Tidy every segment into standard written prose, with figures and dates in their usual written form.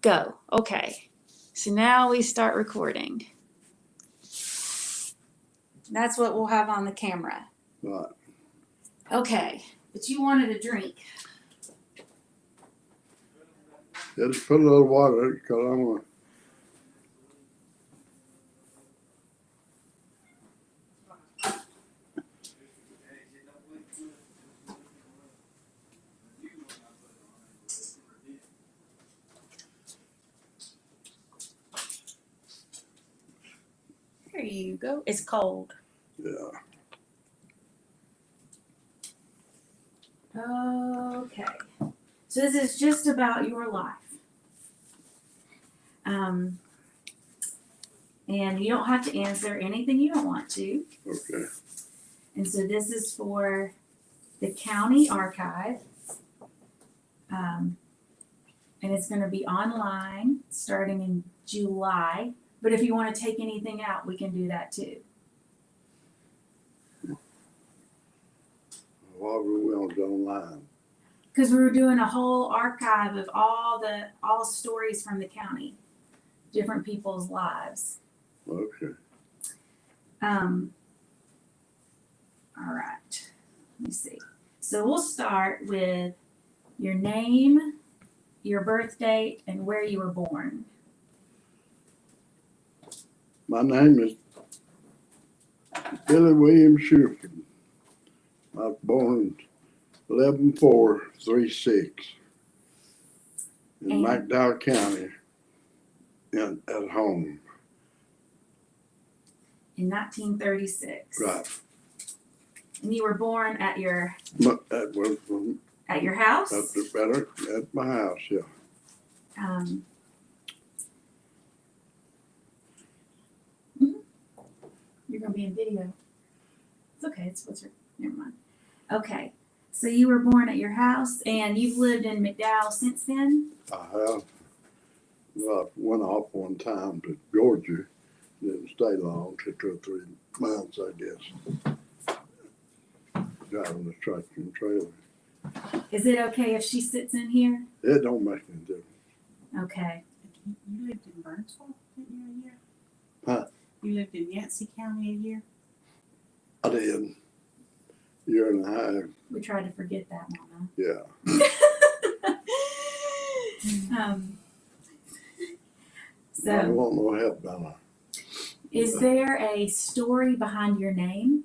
Go. Okay. So now we start recording. That's what we'll have on the camera. Right. Okay. But you wanted a drink. Yeah, just put a little water in it because I'm going to. Here you go. It's cold. Yeah. Okay. So this is just about your life. And you don't have to answer anything you don't want to. Okay. And so this is for the county archive. And it's going to be online starting in July. But if you want to take anything out, we can do that too. Why would we want it online? Because we were doing a whole archive of all stories from the county, different people's lives. Okay. All right. Let me see. So we'll start with your name, your birth date, and where you were born. My name is Billy William Shuford. I was born 11/4/36 in And- McDowell County at home. In 1936. Right. And you were born at your That was from house? at my house, yeah. You're going to be in video. It's okay. Never mind. Okay. So you were born at your house and you've lived in McDowell since then? I have. Well, I went off one time to Georgia. Didn't stay long, 2 or 3 months, I guess. Driving the tractor and trailer. Is it okay if she sits in here? It don't make any difference. Okay. You lived in Burnsville, didn't you, a year? Huh? You lived in Yancey County a year? I did. Year and a half, We tried to forget that, Mama. yeah. I So, want no help down there. is there a story behind your name?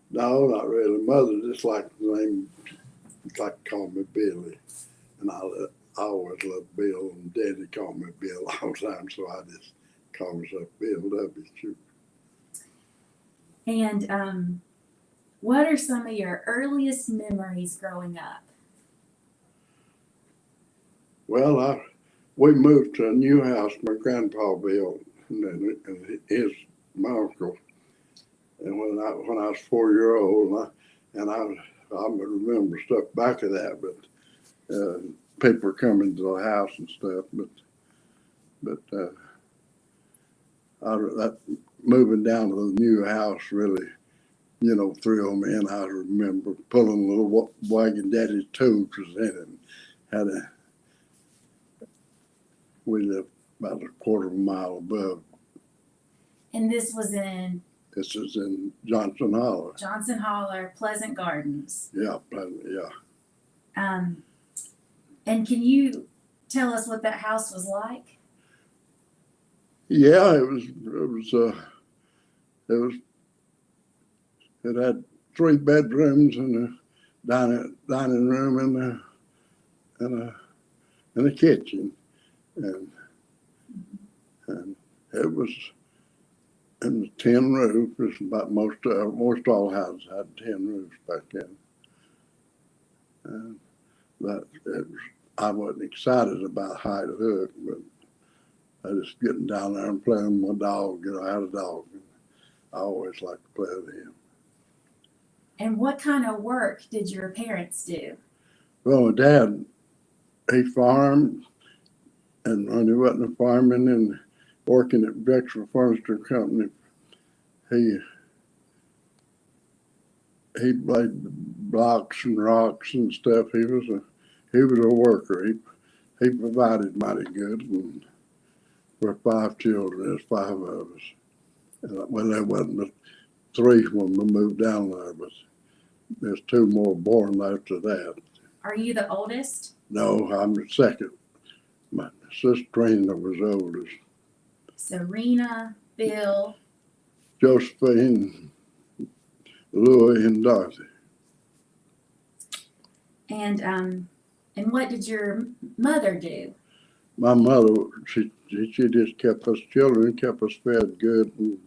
No, not really. Mother just liked the name, like to call me Billy. And I always loved Bill, and Daddy called me Bill all the time, so I just call myself Bill W. Shuford. And what are some of your earliest memories growing up? Well, we moved to a new house my grandpa built, and my uncle. And when I was 4-year-old, and I remember stuff back of that, but people were coming to the house and stuff. But that moving down to the new house really, thrilled me. And I remember pulling a little wagon Daddy's tools was in it. We lived about a quarter of a mile above. And this was in This is in Johnson Holler. Johnson Holler, Pleasant Gardens. Yeah, yeah. And can you tell us what that house was like? Yeah, it had 3 bedrooms and a dining room and a kitchen, and it was in the tin roof. It's about most all houses had tin roofs back then. And I wasn't excited about how it looked, but I just getting down there and playing with my dog. I had a dog. I always liked to play with him. And what kind of work did your parents do? Well, my dad, he farmed, and when he wasn't farming and working at Drexel Furniture Company, he laid blocks and rocks and stuff. He was a worker. he provided mighty good, and we're 5 children. There's 5 of us. And, well, there wasn't but 3 when we moved down there, but there's 2 more born after that. Are you the oldest? No, I'm the second. My sister Trina was oldest. Serena, Bill, Josephine, Louie, and Dorothy. and what did your mother do? My mother, she just kept us children, kept us fed good and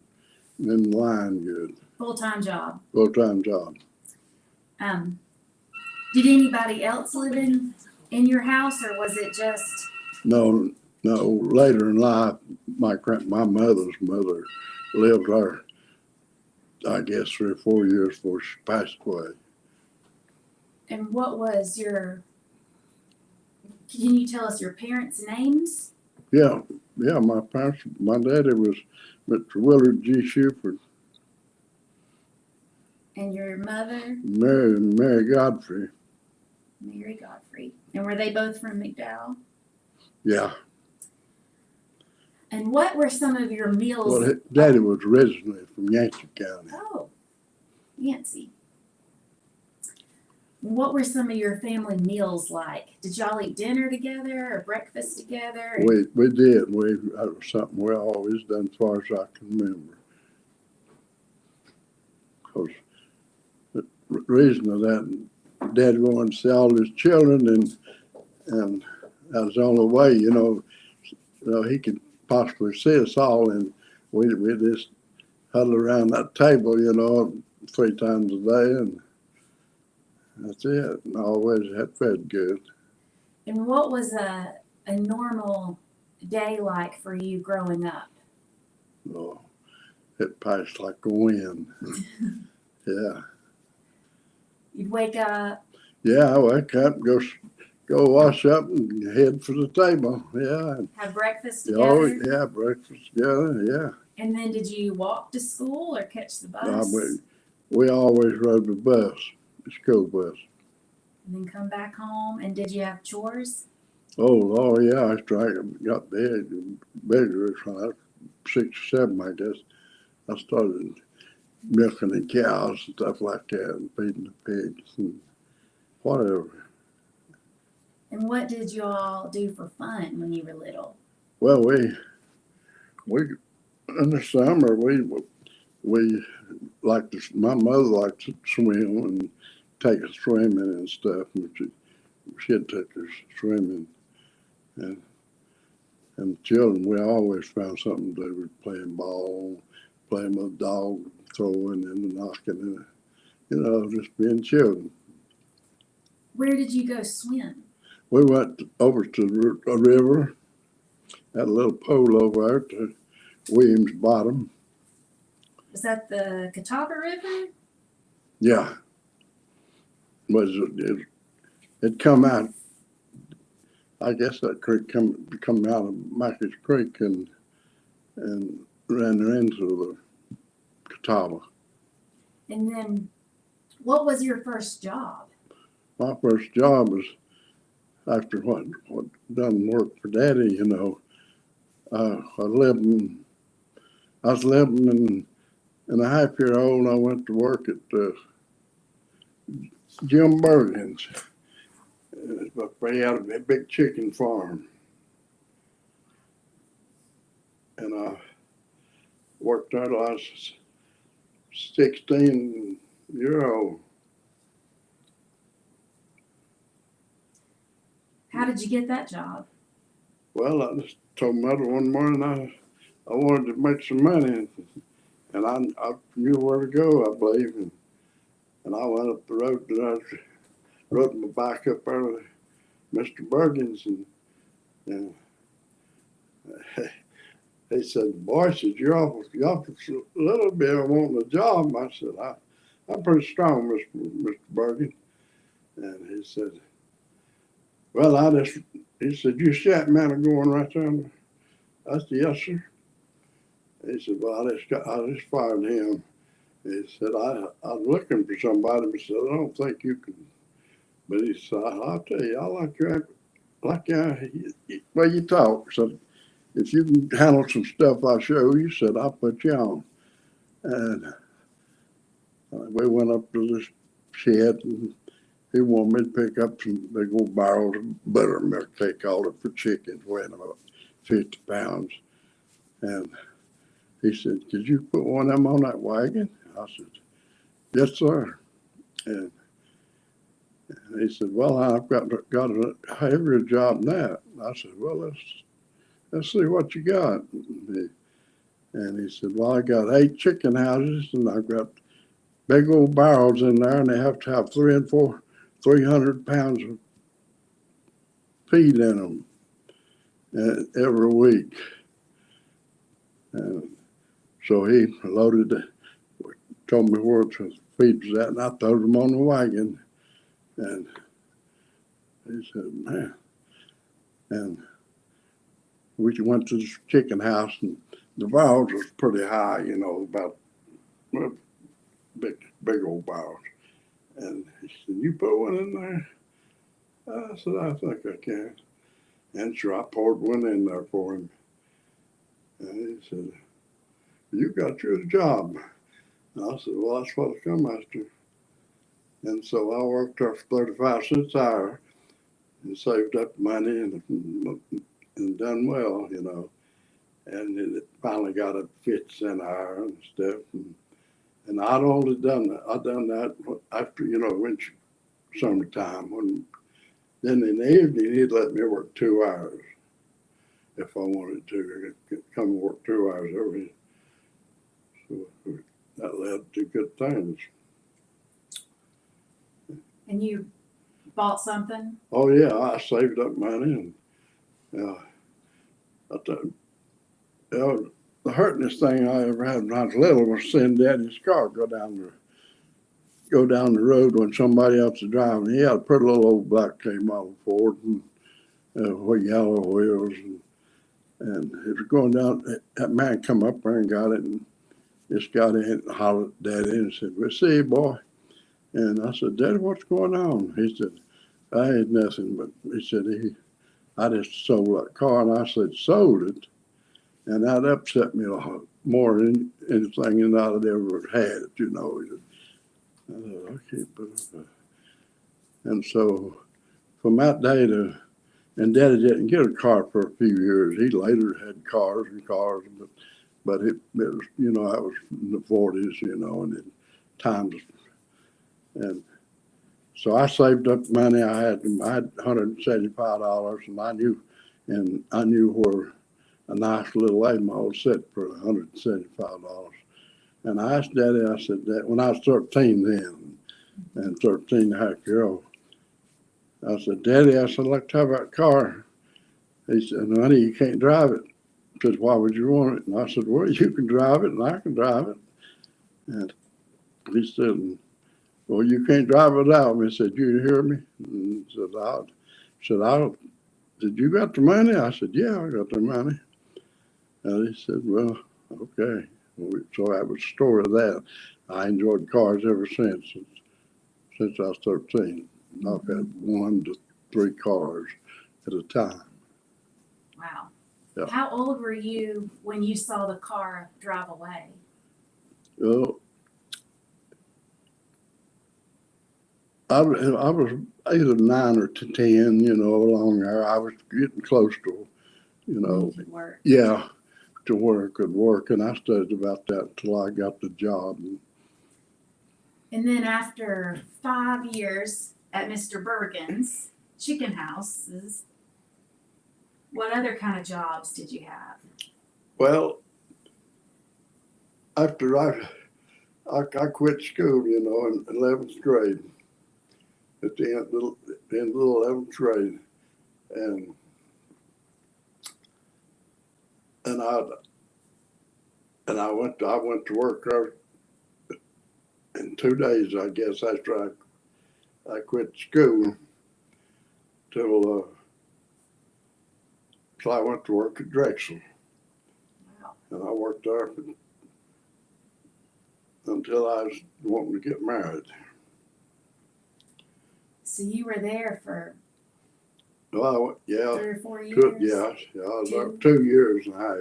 in line good. Full-time job. Full-time job. Did anybody else live in your house, or was it just? No, later in life, my mother's mother lived there, I guess 3 or 4 years before she passed away. And what was your? Can you tell us your parents' names? Yeah, my parents, my daddy was Mr. Willard G. Shuford. And your mother? Mary Godfrey. Mary Godfrey. And were they both from McDowell? Yeah. And what were some of your meals? Well, his daddy was originally from Yancey County. Oh, Nancy. What were some of your family meals like? Did y'all eat dinner together or breakfast together? We did. That was something we always done as far as I can remember. Because the reason of that, Dad wanted to see all his children, and that was the only way, you know, he could possibly see us all, and we just huddle around that table, 3 times a day, and that's it. And always had fed good. And what was a normal day like for you growing up? Oh, it passed like a wind. Yeah. You'd wake up. Yeah, I wake up, go wash up, and head for the table. Yeah. Have breakfast Oh, together? yeah, breakfast together. Yeah. And then did you walk to school or catch the bus? We always rode the bus, the school bus. And then come back home. And did you have chores? Oh, yeah, I got bigger. When I was 6 or 7, I guess. I started milking the cows and stuff like that, and feeding the pigs and whatever. And what did you all do for fun when you were little? Well, we in the summer we liked to. My mother liked to swim and take us swimming and stuff. And she'd take us swimming, and the children, we always found something to do. With playing ball, playing with dog, throwing and knocking, and just being children. Where did you go swim? We went over to a river, had a little pool over there to Williams Bottom. Was that the Catawba River? Yeah. It come out, I guess that creek come out of Mackey's Creek and ran into the Catawba. And then what was your first job? My first job was after what done work for Daddy, I was 11 and a half year old. I went to work at Jim Bergen's. He had a big chicken farm. And I worked there till I was 16 year old. How did you get that job? Well, I just told Mother one morning I wanted to make some money, and I knew where to go, I believe, and I went up the road and I rode my bike up there to Mr. Bergen's, and he said, "Boy," said, you're awful a little bit wanting a job." I said, I'm pretty strong, Mr. Bergen. And he said, "Well, he said, you see that man going right there?" I said, "Yes, sir." He said, "Well, I just fired him." He said, I was looking for somebody, but he said, "I don't think you can." But he said, "I'll tell you, I like, well, you talk. So if you can handle some stuff I show you, said I'll put you on. And we went up to this shed, and he wanted me to pick up some big old barrels of buttermilk. They called it for chickens, weighing about 50 pounds. And he said, "Could you put one of them on that wagon?" I said, "Yes, sir." And he said, "Well, I've got a heavier job than that." I said, "Well, let's see what you got." And he said, "Well, I got 8 chicken houses, and I've got big old barrels in there, and they have to have 300 pounds of feed in them every week." And so he loaded, told me where the feed was at, and I throwed them on the wagon. And he said, "Man," and we went to the chicken house, and the barrels was pretty high, about big old barrels. And he said, "You put one in there?" I said, "I think I can." And sure, I poured one in there for him. And he said, "You got your job." And I said, "Well, that's what I come after." And so I worked there for 35 cents an hour and saved up money and done well, And it finally got up 50 cents an hour and stuff. And I'd only done that. I'd done that after, winter, summertime. Then in the evening, he'd let me work 2 hours if I wanted to. Come and work 2 hours every. So that led to good things. And you bought something? Oh yeah, I saved up money, and I thought, the hurtingest thing I ever had when I was little was seeing Daddy's car go down the road when somebody else was driving. He had a pretty little old black K model Ford and with yellow wheels, and it was going down. That man come up there and got it, and just got in and hollered at Daddy and said, "We'll see you, boy." And I said, "Daddy, what's going on?" He said, "I ain't nothing," but he said I just sold that car. And I said, "Sold it?" And that upset me a lot more than anything that I'd ever had, I said, "Okay," and so from that day and Daddy didn't get a car for a few years. He later had cars, but it was, that was in the 40s, and in times. And so I saved up money. I had $175, and I knew where a nice little A-Model set for $175. And I asked Daddy, I said, that when I was 13 then, and 13 and a half year old, I said, "Daddy," I said, "I'd like to have that car." He said, "Honey, you can't drive it." I said, "Why would you want it?" And I said, "Well, you can drive it and I can drive it." And he said, "Well, you can't drive it without me." He said, "You hear me?" And he said, "Did you got the money?" I said, "Yeah, I got the money." And he said, "Well, okay." So that was the story of that. I enjoyed cars ever since I was 13. I've had 1 to 3 cars at a time. Wow. Yeah. How old were you when you saw the car drive away? Well, I was either 9 or 10, along there. I was getting close to, To work. yeah, to where it could work. And I studied about that until I got the job. And then after 5 years at Mr. Bergen's chicken houses, what other kind of jobs did you have? Well, after I quit school, in 11th grade, at the end of the 11th grade, and I went to work in 2 days, I guess, after I quit school till I went to work at Drexel. Wow. And I worked there until I was wanting to get married. So you were there for Well, yeah, 3 or 4 years? about 2 years and a half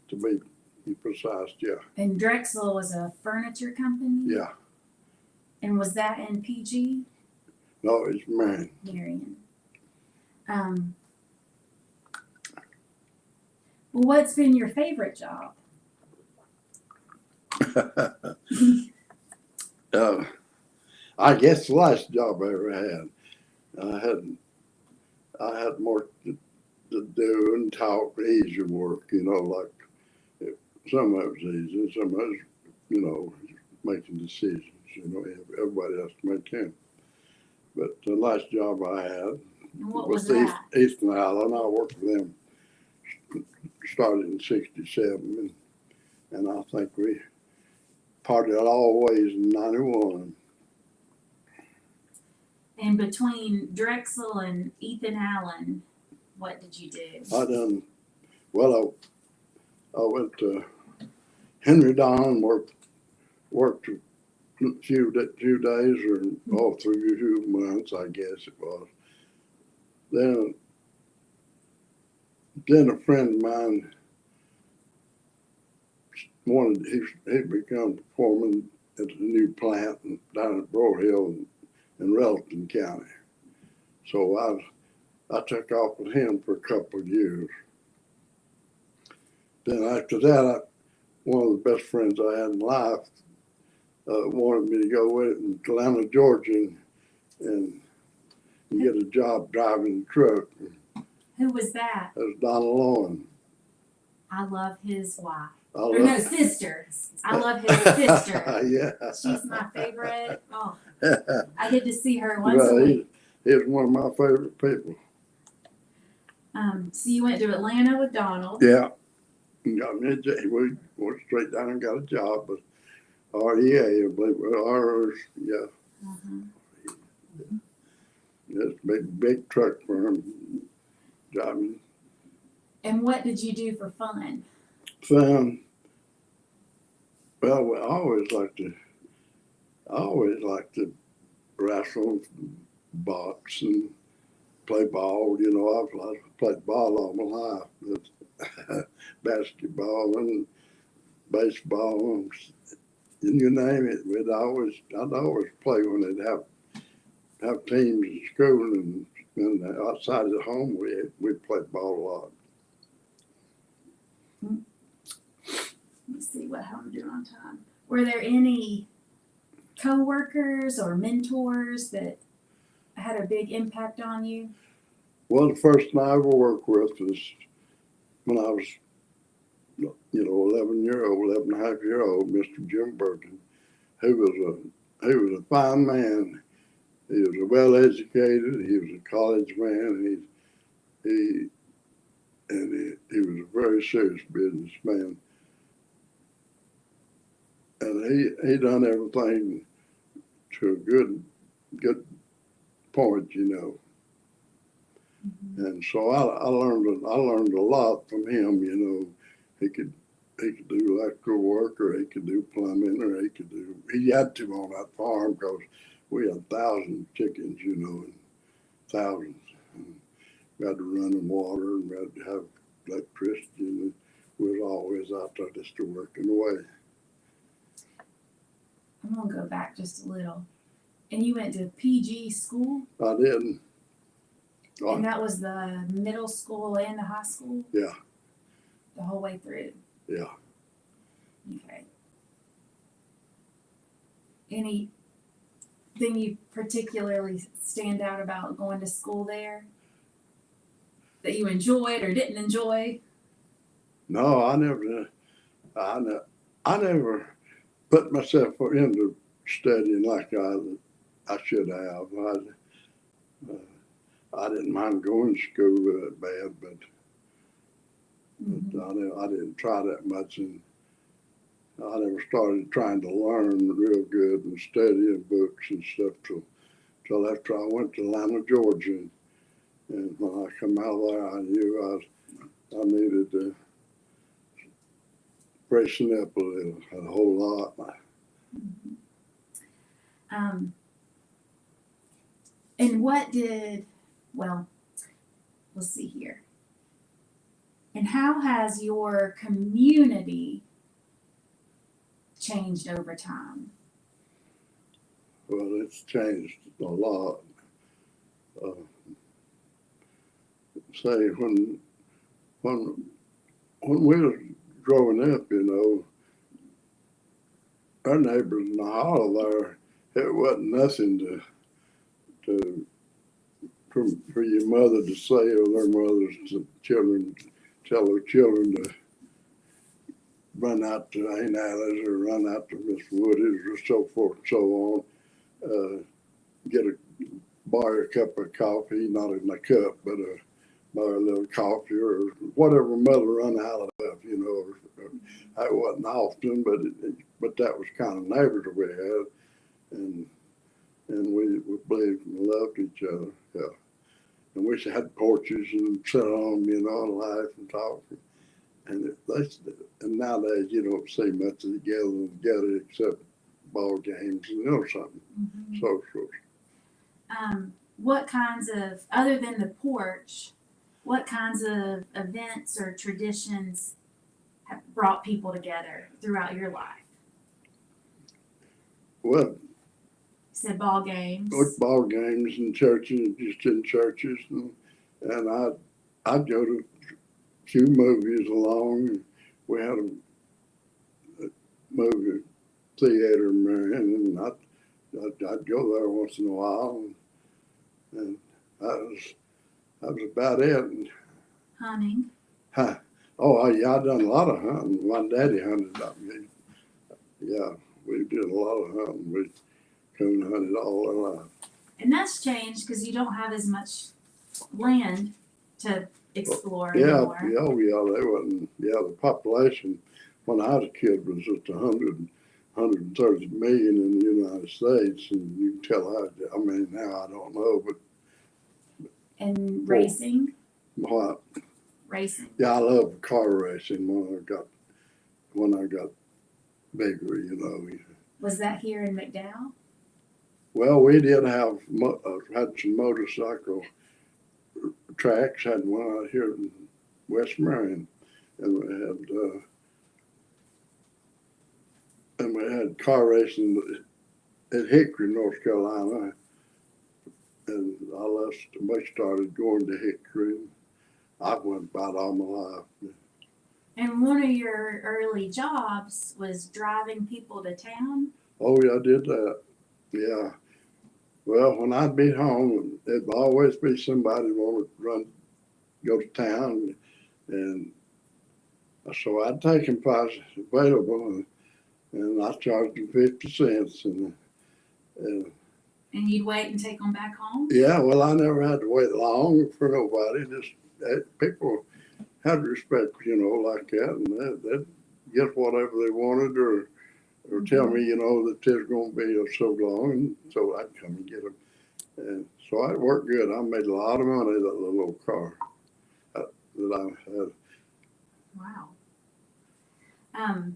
to be precise, yeah, And Drexel was a furniture company? yeah. And was that in PG? No, it's mine. Marion. Well, what's been your favorite job? I guess the last job I ever had, I had more to do and talk, easier work, like some of it was easy, some of it was, making decisions, everybody has to make them. But the last job I had And what was was that? Eastern Island. I worked for them, started in '67, and I think we parted all ways in '91. And between Drexel and Ethan Allen, what did you do? I went to Henry Don, worked a few days or all through a few months, I guess it was. Then a friend of mine he'd become foreman at a new plant down at Bro Hill in Relton County. So I took off with him for a couple of years. Then after that, one of the best friends I had in life wanted me to go with him to Atlanta, Georgia, and get a job driving the truck. Who was that? That was Donna Lowen. I love his wife. I Or love- no, sister. I love his sister. Yeah. She's my favorite. Oh, I get to see her once Well, a week. he's one of my favorite people. So you went to Atlanta with Donald. Yeah. He got me a job. We went straight down and got a job, but REA, I believe, ours, yeah. Uh-huh. It's a big truck firm. Driving. And what did you do for fun? Fun. Well, I always liked to wrestle, box, and play ball. I've played ball all my life. Basketball and baseball, and you name it. I'd always play when they'd have teams in school, and outside of the home we'd play ball a lot. Let me see how I'm doing on time. Were there any co-workers or mentors that had a big impact on you? Well, the first one I ever worked with was when I was, 11 and a half year old, Mr. Jim Burton. He was a fine man. He was well educated. He was a college man. He was a very serious businessman. And he done everything to a good point, Mm-hmm. And so I learned a lot from him. He could do electrical work, or he could do plumbing, or he had to on that farm because we had 1,000 chickens, and thousands. And we had to run them water, and we had to have electricity, and we was always out there just working away. I'm gonna go back just a little. And you went to PG school? I didn't. And that was the middle school and the high school? Yeah. The whole way through? Yeah. Okay. Anything you particularly stand out about going to school there? That you enjoyed or didn't enjoy? No, I never put myself into studying like I should have. I didn't mind going to school that bad, but I didn't try that much, and I never started trying to learn real good and studying books and stuff till after I went to Atlanta, Georgia. And when I come out of there, I knew I needed to freshen up a whole lot. And let's see here. And how has your community changed over time? Well, it's changed a lot. Say when we was growing up, our neighbors in the hollow there, it wasn't nothing for your mother to say or their mothers to tell their children to run out to Aunt Alice or run out to Miss Woody's or so forth and so on. Buy a cup of coffee, not in a cup, but buy a little coffee or whatever mother run out of, that wasn't often, but that was kind of neighbors we had, and we believed and loved each other, yeah. And we had porches and sit on them, and laugh and talk. And nowadays you don't see much together except ball games and something, Mm-hmm. socials. What kinds of, other than the porch, what kinds of events or traditions have brought people together throughout your life? Well, You said ball games. ball games and churches, just in churches, and I'd go to a few movies along. We had a movie theater in Marion, and I'd go there once in a while, and that was about it. Hunting. Oh, yeah, I'd done a lot of hunting. My daddy hunted up me. Yeah, we did a lot of hunting. We coon hunted all our life. And that's changed because you don't have as much land to explore Yeah, anymore. they wasn't. Yeah, the population when I was a kid was just 130 million in the United States, and you can tell how. I mean, now I don't know, but And racing. what? Racing. Yeah, I love car racing when I got bigger, Was that here in McDowell? Well, we did have had some motorcycle tracks. Had one out here in West Marion, and we had car racing at Hickory, North Carolina, and we started going to Hickory. I went about all my life. And one of your early jobs was driving people to town? Oh, yeah, I did that. Yeah. Well, when I'd be home, there'd always be somebody want to go to town, and so I'd take them if I was available, and I charged them 50 cents. And you'd wait and take them back home? yeah, well, I never had to wait long for nobody. Just people had respect, like that, and they'd get whatever they wanted, or tell me, that there's going to be so long, and so I'd come and get them. And so it worked good. I made a lot of money that little car that I had. Wow. And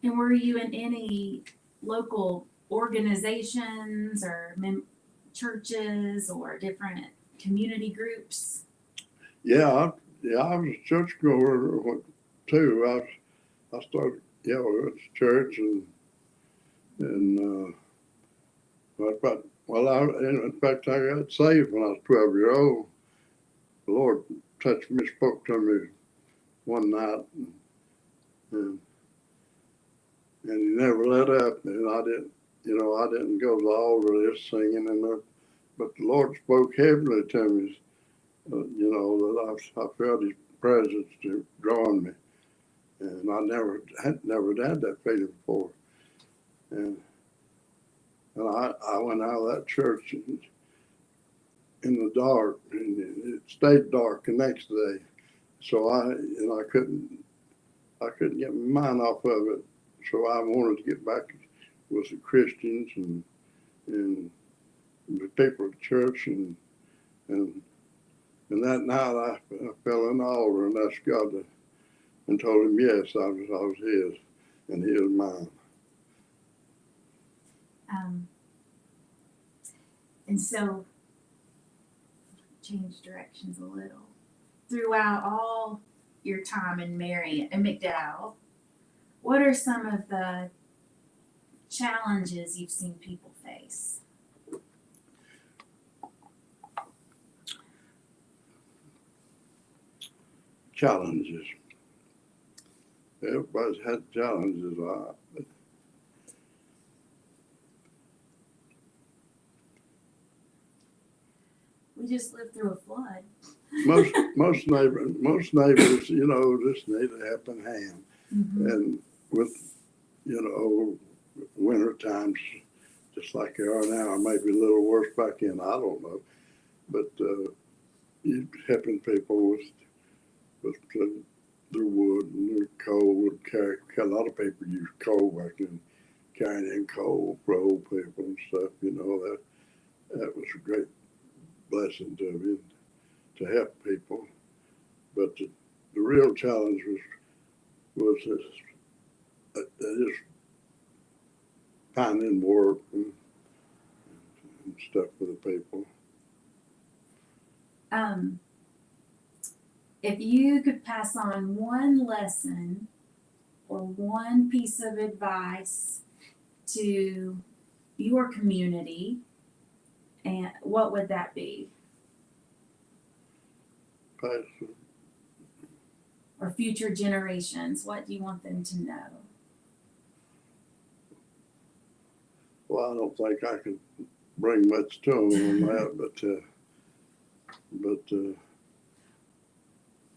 were you in any local organizations or churches or different community groups? Yeah, I was a church goer too. I started, we went to church and in fact, I got saved when I was 12 years old. The Lord touched me, spoke to me one night, and He never let up. And I didn't go to the altar there singing, but the Lord spoke heavily to me, that I felt His presence drawing me, and I never had that feeling before, and I went out of that church in the dark, and it stayed dark the next day, so I couldn't get my mind off of it, so I wanted to get back with the Christians and the people at church, and that night I fell in the altar and asked God and told Him yes, I was His and He was mine. And so change directions a little. Throughout all your time in Marion and McDowell, what are some of the challenges you've seen people face? Challenges. Everybody's had challenges. We just lived through a flood. Most neighbors, you know, just need a helping hand. Mm-hmm. And with, you know, winter times, just like they are now, maybe a little worse back in, I don't know. But you helping people with their wood and their coal. A lot of people use coal back then, carrying in coal for old people and stuff. You know, that was a great blessing to me to help people. But the real challenge was just finding work and stuff for the people. If you could pass on one lesson or one piece of advice to your community, and what would that be? Or future generations, what do you want them to know? Well, I don't think I could bring much to them on that, but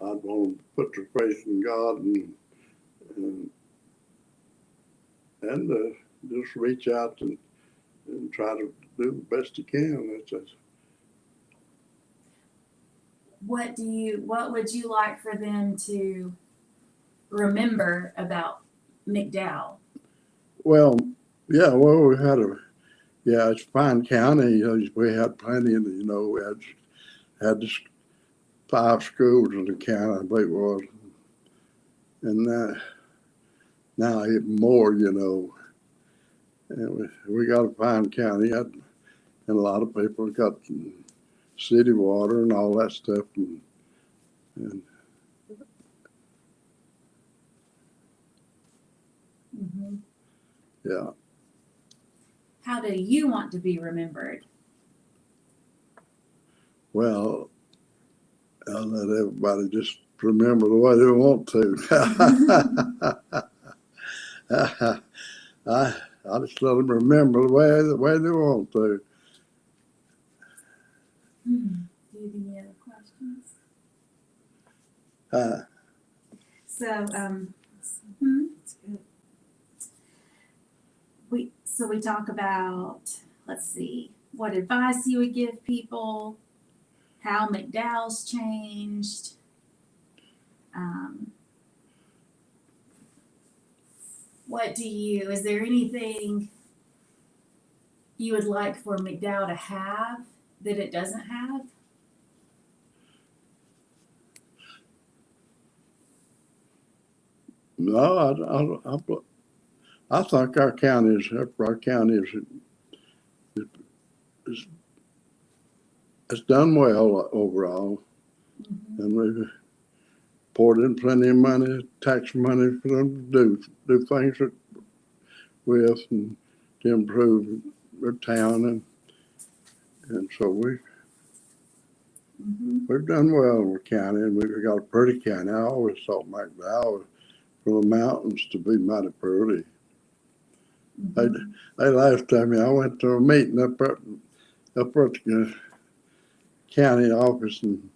I'd want them to put their faith in God and just reach out and try to do the best you can. What would you like for them to remember about McDowell? Well, we had it's a fine county. You know, we had plenty of, you know, we had 5 schools in the county, I believe it was. And now even more, you know. And we got a fine county, and a lot of people got city water and all that stuff. And Mm-hmm. yeah. How do you want to be remembered? Well, I'll let everybody just remember the way they want to. I just let them remember the way they want to. Do you have any other questions? That's good. We talk about, let's see, what advice you would give people, how McDowell's changed. Is there anything you would like for McDowell to have that it doesn't have? No, I think our county is done well overall, Mm-hmm. and we've poured in plenty of money, tax money for them to do things with and to improve their town, and so we've done well in the county, and we've got a pretty county. I always thought McDowell, from the mountains, to be mighty pretty. Mm-hmm. They laughed at me. I went to a meeting up at the county office and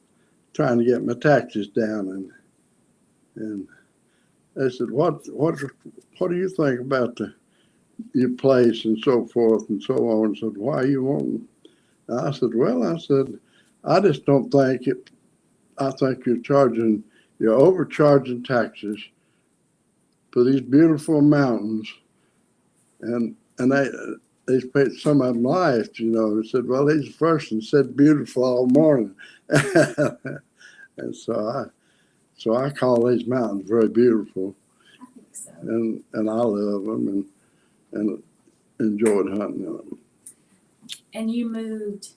trying to get my taxes down, and they said, "What do you think about your place and so forth and so on?" And said, "Why are you wanting?" And I said, I just don't think it. I think you're overcharging taxes for these beautiful mountains, and they some of them laughed, you know, and said, "Well, he's the first and said beautiful all morning." And so I call these mountains very beautiful, I think so. and I love them and enjoyed hunting them. And you moved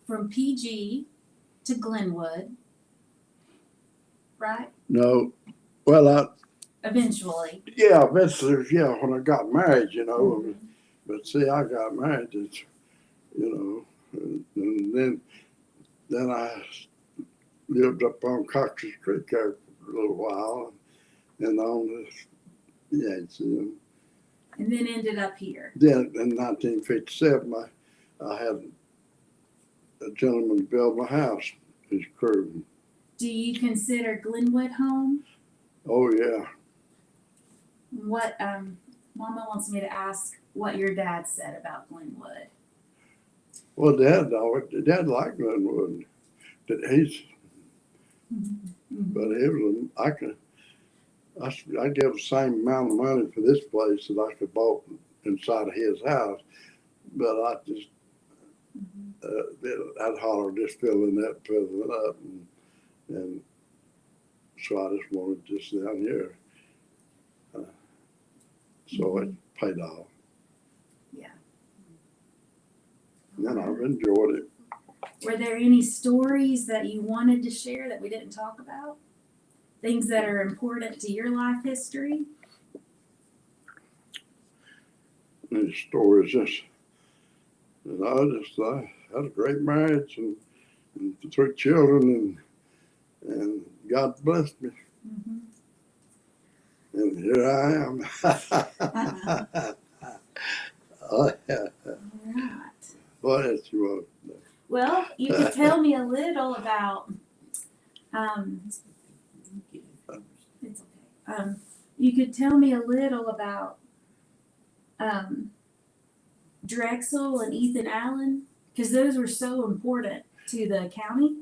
from PG to Glenwood, right? No, well, Eventually. yeah, visitors, yeah, when I got married, you know, Mhm. but see, I got married, it's, you know, and then I lived up on Cox's Creek there for a little while, and on this, yeah, And then ended up here. then in 1957, I had a gentleman build my house, his crew. Do you consider Glenwood home? Oh, yeah. What Mama wants me to ask what your dad said about Glenwood. Well, Dad liked Glenwood. He's, but it was, I'd give the same amount of money for this place that I could bought inside of his house. But I just, I'd holler just filling it up. And so I just wanted this down here. So it paid off. Yeah. And I've enjoyed it. Were there any stories that you wanted to share that we didn't talk about? Things that are important to your life history? And the story is just, I had a great marriage and 3 children and God blessed me. Mm-hmm. And here I am. Oh, yeah. All right. What else you want? Well, you could tell me a little about, it's okay. You could tell me a little about, Drexel and Ethan Allen, because those were so important to the county,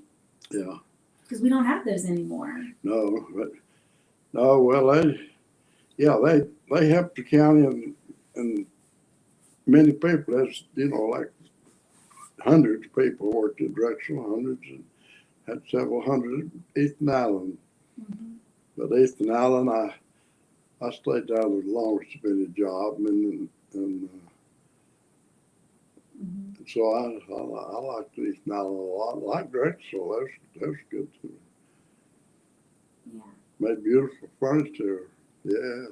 Yeah. because we don't have those anymore. No, well, they helped the county and many people, that's, like hundreds of people worked at Drexel, hundreds, and had several hundred at Ethan Allen. Mm-hmm. But Ethan Allen, I stayed down there the longest of any job, and Mm-hmm. so I liked Ethan Allen a lot. I liked Drexel, that was good to me. Yeah. Made beautiful furniture, yeah.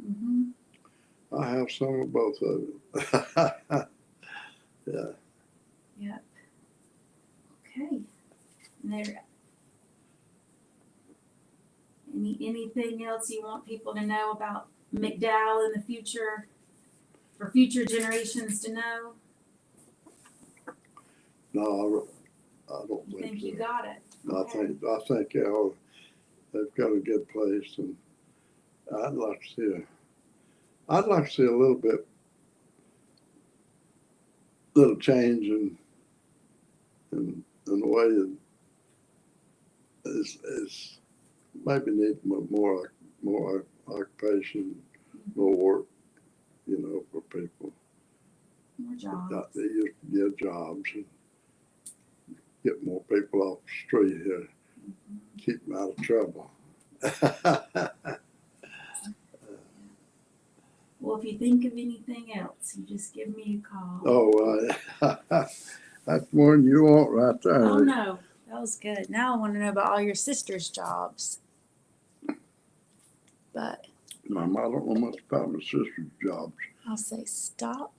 Mm-hmm. I have some of both of them. Yeah. Yep. Okay. And there, anything else you want people to know about McDowell in the future, for future generations to know? No, I don't You think think so. you got it? I think yeah, they've got a good place, and I'd like to see a little change in the way that is maybe need more occupation, more work, for people. More jobs. They used to get jobs and get more people off the street here, keep them out of trouble. Well, if you think of anything else, you just give me a call. Oh, that's more than you want right there. Oh no, that was good. Now I want to know about all your sister's jobs. But Mom, I don't know much about my sister's jobs. I'll say stop